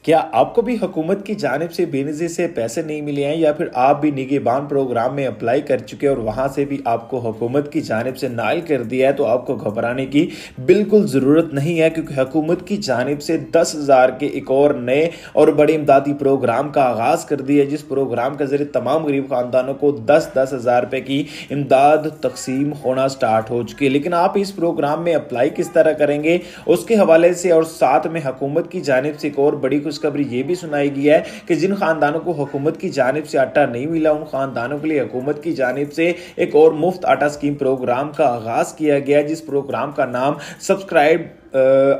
क्या आपको भी हुकूमत की जानिब से बेनज़ीर से पैसे नहीं मिले हैं या फिर आप भी निगहबान प्रोग्राम में अप्लाई कर चुके हैं और वहाँ से भी आपको हुकूमत की जानिब से नाइल कर दिया है, तो आपको घबराने की बिल्कुल ज़रूरत नहीं है, क्योंकि हुकूमत की जानिब से 10,000 के एक और नए और बड़े इमदादी प्रोग्राम का आगाज़ कर दिया है, जिस प्रोग्राम के ज़रिए तमाम गरीब ख़ानदानों को 10-10 हज़ार रुपये की इमदाद तकसीम होना स्टार्ट हो चुकी है। लेकिन आप इस प्रोग्राम में अप्लाई किस तरह करेंगे, उसके हवाले से और साथ में हुकूमत की जानिब से एक और बड़ी खुशखबरी ये भी सुनाई गई है कि जिन खानदानों को हुकूमत की जानिब से आटा नहीं मिला, उन खानदानों के लिए हुकूमत की जानिब से एक और मुफ्त आटा स्कीम प्रोग्राम का आगाज किया गया, जिस प्रोग्राम का नाम सब्सक्राइब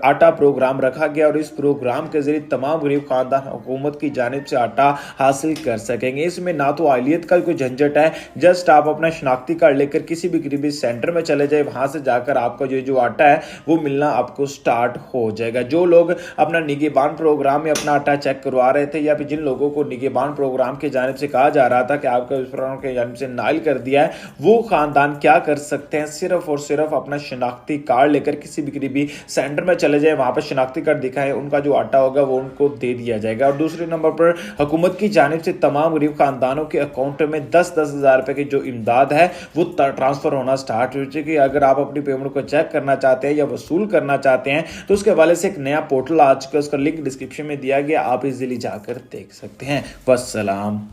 आटा प्रोग्राम रखा गया और इस प्रोग्राम के जरिए तमाम गरीब खानदान हुकूमत की जानिब से आटा हासिल कर सकेंगे। इसमें ना तो आलियत का कोई झंझट है, जस्ट आप अपना शनाख्ती कार्ड लेकर किसी भी करीबी सेंटर में चले जाए, वहां से जाकर आपका जो आटा है वो मिलना आपको स्टार्ट हो जाएगा। जो लोग अपना निगहबान प्रोग्राम में अपना आटा चेक करवा रहे थे या फिर जिन लोगों को निगहबान प्रोग्राम की जानिब से कहा जा रहा था कि आपका इस प्रोग्राम की जानिब से नाइल कर दिया है, वो खानदान क्या कर सकते हैं, सिर्फ और सिर्फ अपना शनाख्ती कार्ड लेकर किसी भी करीबी सेंटर में चले जाए, वहां पर शनाख्ती कार्ड दिखाएं, उनका जो आटा होगा वो उनको दे दिया जाएगा। और दूसरे नंबर पर हुकूमत की जानिब से तमाम गरीब खानदानों के अकाउंट में 10-10 हज़ार रुपए की जो इमदाद है वो ट्रांसफर होना स्टार्ट हो चुकी है। अगर आप अपनी पेमेंट को चेक करना चाहते हैं या वसूल करना चाहते हैं तो उसके हवाले से एक नया पोर्टल आ चुका है, उसका लिंक डिस्क्रिप्शन में दिया गया, आप इजीली जाकर देख सकते हैं। वस्सलाम।